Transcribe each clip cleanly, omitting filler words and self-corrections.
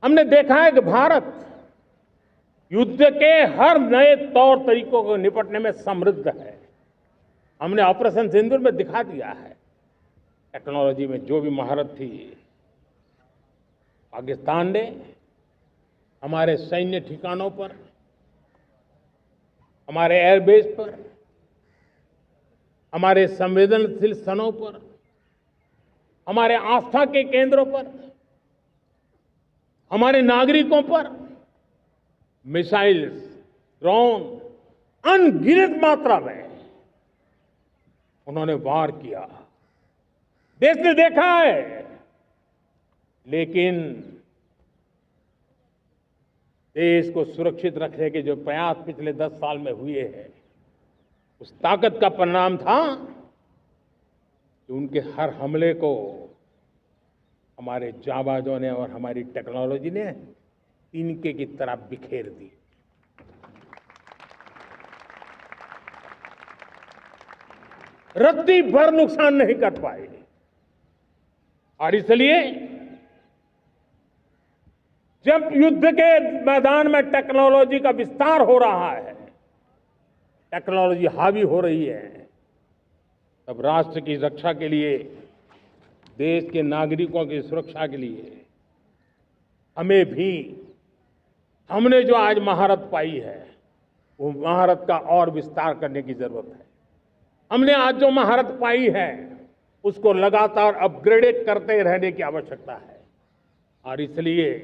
हमने देखा है कि भारत युद्ध के हर नए तौर तरीकों को निपटने में समृद्ध है। हमने ऑपरेशन सिंदूर में दिखा दिया है। टेक्नोलॉजी में जो भी महारत थी, पाकिस्तान ने हमारे सैन्य ठिकानों पर, हमारे एयरबेस पर, हमारे संवेदनशील स्थानों पर, हमारे आस्था के केंद्रों पर, हमारे नागरिकों पर मिसाइल्स, ड्रोन अनगिनत मात्रा में उन्होंने वार किया। देश ने देखा है, लेकिन देश को सुरक्षित रखने के जो प्रयास पिछले 10 साल में हुए हैं, उस ताकत का परिणाम था कि उनके हर हमले को हमारे जाबाजों ने और हमारी टेक्नोलॉजी ने तिनके की तरह बिखेर दी। रत्ती भर नुकसान नहीं कर पाए। और इसलिए जब युद्ध के मैदान में टेक्नोलॉजी का विस्तार हो रहा है, टेक्नोलॉजी हावी हो रही है, तब राष्ट्र की रक्षा के लिए, देश के नागरिकों की सुरक्षा के लिए हमें भी, हमने जो आज महारत पाई है, वो महारत का और विस्तार करने की जरूरत है। हमने आज जो महारत पाई है, उसको लगातार अपग्रेडेड करते रहने की आवश्यकता है। और इसलिए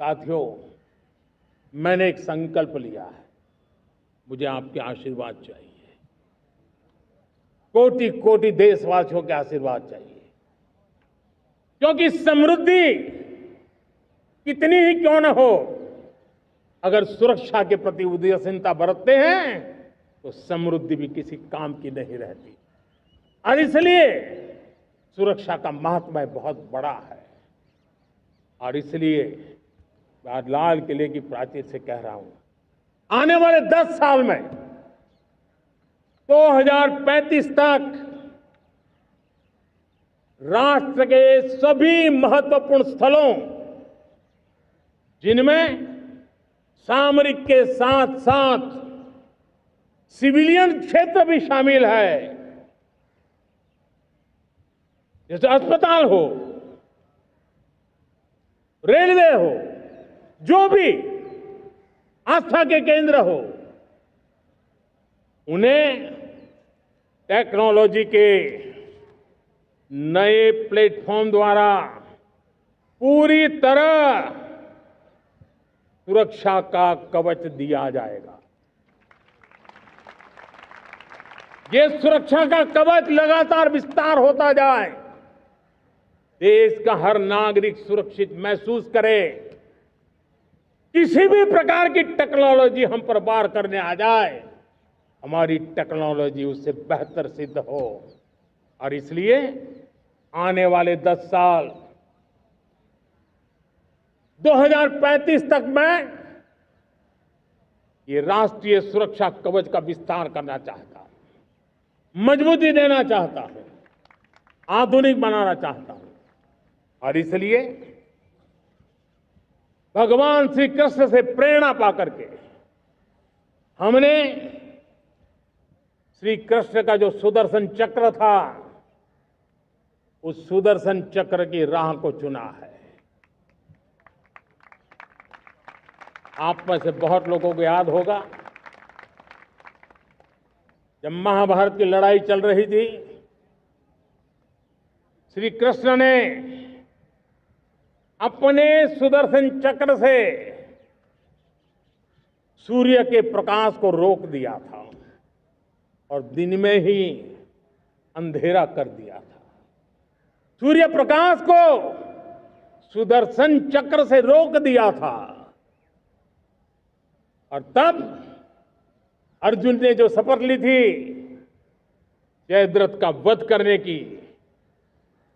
साथियों, मैंने एक संकल्प लिया है, मुझे आपके आशीर्वाद चाहिए, कोटि कोटि देशवासियों के आशीर्वाद चाहिए, क्योंकि समृद्धि कितनी ही क्यों न हो, अगर सुरक्षा के प्रति उदासीनता बरतते हैं तो समृद्धि भी किसी काम की नहीं रहती। और इसलिए सुरक्षा का महत्व बहुत बड़ा है। और इसलिए मैं आज लाल किले की प्राचीर से कह रहा हूं, आने वाले 10 साल में 2035 तक राष्ट्र के सभी महत्वपूर्ण स्थलों, जिनमें सामरिक के साथ साथ सिविलियन क्षेत्र भी शामिल है, जैसे अस्पताल हो, रेलवे हो, जो भी आस्था के केंद्र हो, उन्हें टेक्नोलॉजी के नए प्लेटफॉर्म द्वारा पूरी तरह सुरक्षा का कवच दिया जाएगा। ये सुरक्षा का कवच लगातार विस्तार होता जाए, देश का हर नागरिक सुरक्षित महसूस करे, किसी भी प्रकार की टेक्नोलॉजी हम पर वार करने आ जाए, हमारी टेक्नोलॉजी उससे बेहतर सिद्ध हो। और इसलिए आने वाले 10 साल 2035 तक मैं ये राष्ट्रीय सुरक्षा कवच का विस्तार करना चाहता हूं, मजबूती देना चाहता हूं, आधुनिक बनाना चाहता हूं। और इसलिए भगवान श्री कृष्ण से प्रेरणा पाकर के हमने श्री कृष्ण का जो सुदर्शन चक्र था, उस सुदर्शन चक्र की राह को चुना है। आप में से बहुत लोगों को याद होगा, जब महाभारत की लड़ाई चल रही थी, श्री कृष्ण ने अपने सुदर्शन चक्र से सूर्य के प्रकाश को रोक दिया था और दिन में ही अंधेरा कर दिया था। सूर्य प्रकाश को सुदर्शन चक्र से रोक दिया था। और तब अर्जुन ने जो शपथ ली थी जयद्रथ का वध करने की,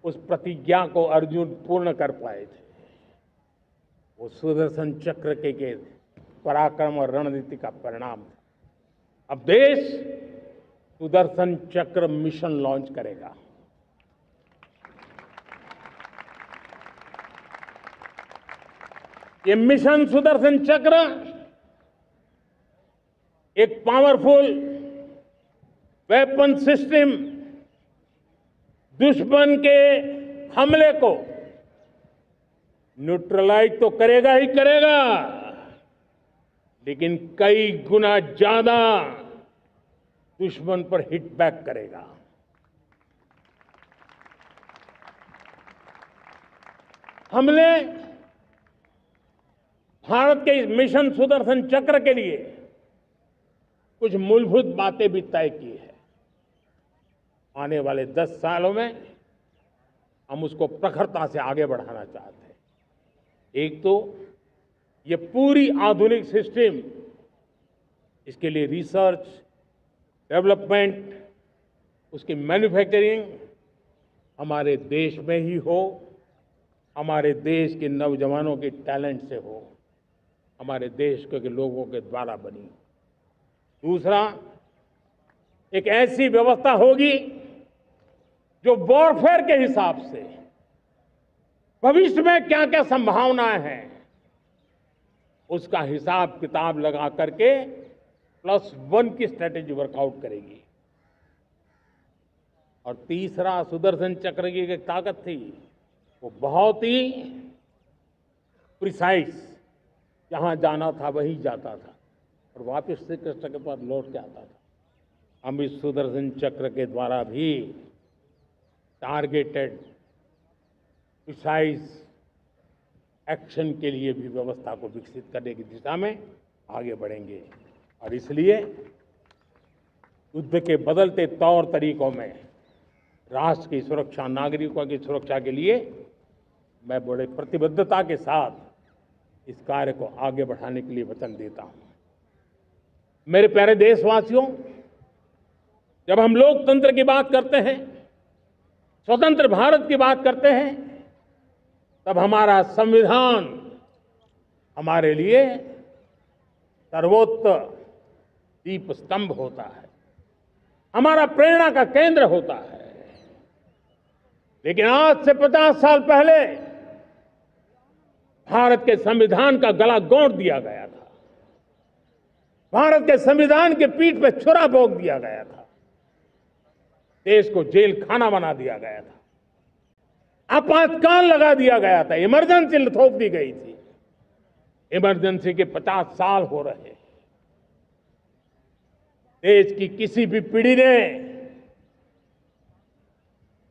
उस प्रतिज्ञा को अर्जुन पूर्ण कर पाए थे। वो सुदर्शन चक्र के पराक्रम और रणनीति का परिणाम था। अब देश सुदर्शन चक्र मिशन लॉन्च करेगा। 。 . . . . . . . . . . . . . . . . . . . . . . . . . . . . . . . . . . . . . . . . . . . . . . . . . . . . . . . 。ये मिशन सुदर्शन चक्र एक पावरफुल वेपन सिस्टम दुश्मन के हमले को न्यूट्रलाइज तो करेगा ही करेगा, लेकिन कई गुना ज्यादा दुश्मन पर हिट बैक करेगा। हमने भारत के इस मिशन सुदर्शन चक्र के लिए कुछ मूलभूत बातें भी तय की है। आने वाले 10 सालों में हम उसको प्रखरता से आगे बढ़ाना चाहते हैं। एक तो ये पूरी आधुनिक सिस्टम, इसके लिए रिसर्च, डेवलपमेंट, उसकी मैन्युफैक्चरिंग हमारे देश में ही हो, हमारे देश के नौजवानों के टैलेंट से हो, हमारे देश के लोगों के द्वारा बनी। दूसरा, एक ऐसी व्यवस्था होगी जो वॉरफेयर के हिसाब से भविष्य में क्या क्या संभावनाएं हैं उसका हिसाब किताब लगा करके +1 की स्ट्रेटेजी वर्कआउट करेगी। और तीसरा, सुदर्शन चक्र की एक ताकत थी, वो बहुत ही प्रिसाइज, जहां जाना था वहीं जाता था और वापस श्री कृष्ण के पास लौट के आता था। हम इस सुदर्शन चक्र के द्वारा भी टारगेटेड प्रिसाइज एक्शन के लिए भी व्यवस्था को विकसित करने की दिशा में आगे बढ़ेंगे। और इसलिए युद्ध के बदलते तौर तरीकों में राष्ट्र की सुरक्षा, नागरिकों की सुरक्षा के लिए मैं बड़े प्रतिबद्धता के साथ इस कार्य को आगे बढ़ाने के लिए वचन देता हूं। मेरे प्यारे देशवासियों, जब हम लोकतंत्र की बात करते हैं, स्वतंत्र भारत की बात करते हैं, तब हमारा संविधान हमारे लिए सर्वोच्च दीप स्तंभ होता है, हमारा प्रेरणा का केंद्र होता है। लेकिन आज से 50 साल पहले भारत के संविधान का गला घोंट दिया गया था, भारत के संविधान के पीठ पे छुरा भोंक दिया गया था, देश को जेल खाना बना दिया गया था, आपातकाल लगा दिया गया था, इमरजेंसी थोप दी गई थी। इमरजेंसी के 50 साल हो रहे हैं। देश की किसी भी पीढ़ी ने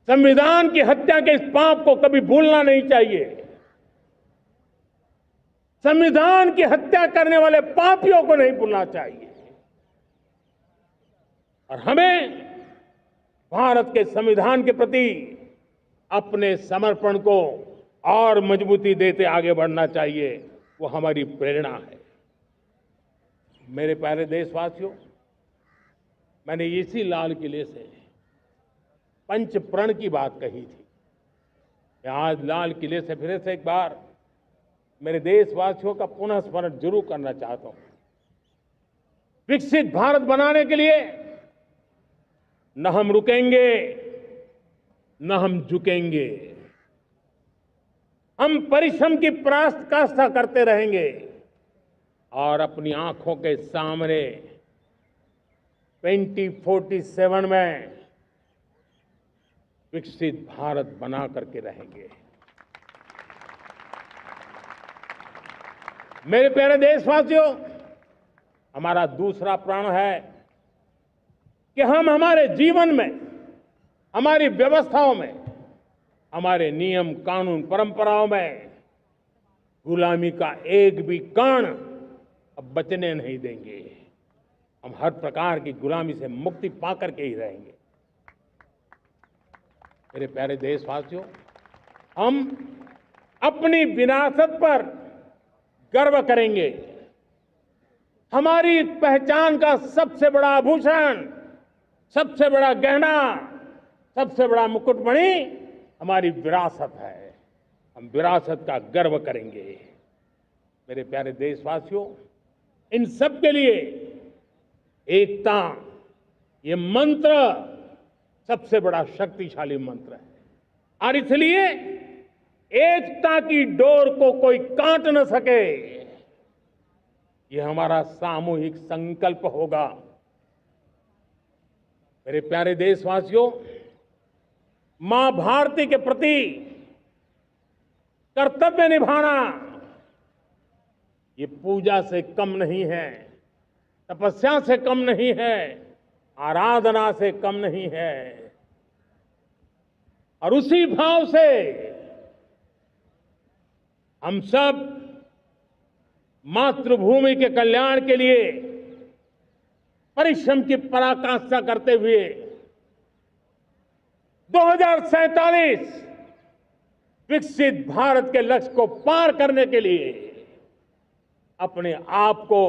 संविधान की हत्या के इस पाप को कभी भूलना नहीं चाहिए। संविधान की हत्या करने वाले पापियों को नहीं भूलना चाहिए। और हमें भारत के संविधान के प्रति अपने समर्पण को और मजबूती देते आगे बढ़ना चाहिए। वो हमारी प्रेरणा है। मेरे प्यारे देशवासियों, मैंने इसी लाल किले से पंच प्रण की बात कही थी। मैं आज लाल किले से फिर से एक बार मेरे देशवासियों का पुनः स्मरण जरूर करना चाहता हूं। विकसित भारत बनाने के लिए न हम रुकेंगे, न हम झुकेंगे। हम परिश्रम की पराकाष्ठा करते रहेंगे और अपनी आंखों के सामने 2047 में विकसित भारत बना करके रहेंगे। मेरे प्यारे देशवासियों, हमारा दूसरा प्रण है कि हम हमारे जीवन में, हमारी व्यवस्थाओं में, हमारे नियम, कानून, परंपराओं में गुलामी का एक भी कण अब बचने नहीं देंगे। हम हर प्रकार की गुलामी से मुक्ति पाकर के ही रहेंगे। मेरे प्यारे देशवासियों, हम अपनी विरासत पर गर्व करेंगे। हमारी पहचान का सबसे बड़ा आभूषण, सबसे बड़ा गहना, सबसे बड़ा मुकुटमणि हमारी विरासत है। हम विरासत का गर्व करेंगे। मेरे प्यारे देशवासियों, इन सब के लिए एकता, ये मंत्र सबसे बड़ा शक्तिशाली मंत्र है। और इसलिए एकता की डोर को कोई काट न सके, ये हमारा सामूहिक संकल्प होगा। मेरे प्यारे देशवासियों, मां भारती के प्रति कर्तव्य निभाना ये पूजा से कम नहीं है, तपस्या से कम नहीं है, आराधना से कम नहीं है। और उसी भाव से हम सब मातृभूमि के कल्याण के लिए परिश्रम की पराकाष्ठा करते हुए 2047 विकसित भारत के लक्ष्य को पार करने के लिए अपने आप को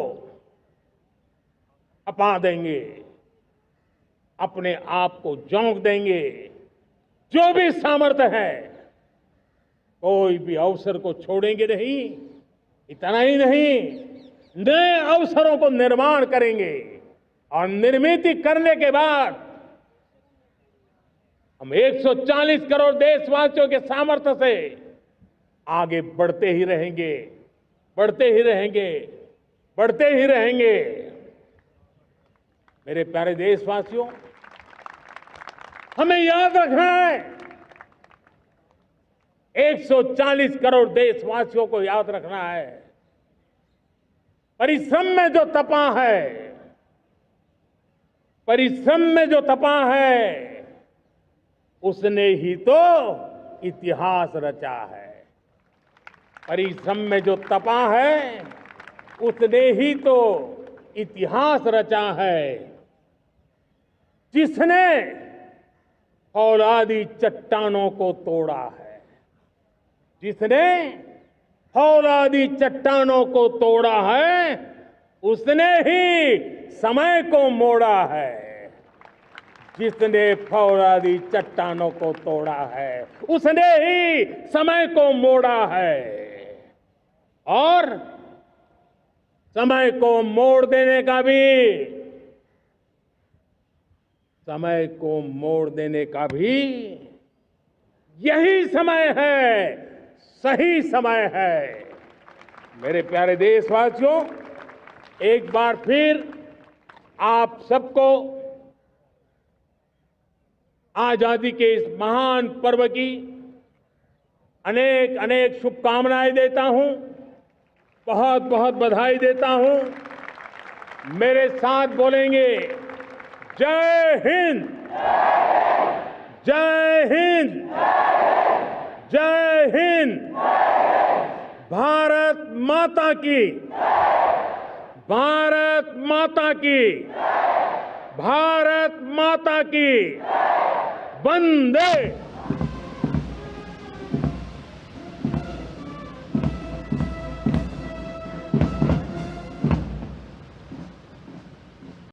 खपा देंगे, अपने आप को झोंक देंगे। जो भी सामर्थ्य है, कोई भी अवसर को छोड़ेंगे नहीं। इतना ही नहीं, नए अवसरों को निर्माण करेंगे और निर्मित करने के बाद हम 140 करोड़ देशवासियों के सामर्थ्य से आगे बढ़ते ही रहेंगे, बढ़ते ही रहेंगे, बढ़ते ही रहेंगे। मेरे प्यारे देशवासियों, हमें याद रखना है, 140 करोड़ देशवासियों को याद रखना है, परिश्रम में जो तपा है, परिश्रम में जो तपा है, उसने ही तो इतिहास रचा है। परिश्रम में जो तपा है, उसने ही तो इतिहास रचा है। जिसने फौलादी चट्टानों को तोड़ा है, जिसने फौलादी चट्टानों को तोड़ा है, उसने ही समय को मोड़ा है। जिसने फौलादी चट्टानों को तोड़ा है, उसने ही समय को मोड़ा है। और समय को मोड़ देने का भी, समय को मोड़ देने का भी यही समय है, सही समय है। मेरे प्यारे देशवासियों, एक बार फिर आप सबको आजादी के इस महान पर्व की अनेक अनेक शुभकामनाएं देता हूं, बहुत बहुत बधाई देता हूं। मेरे साथ बोलेंगे, जय हिंद, जय हिंद, जय हिंद। भारत माता की, भारत माता की, भारत माता की। वंदे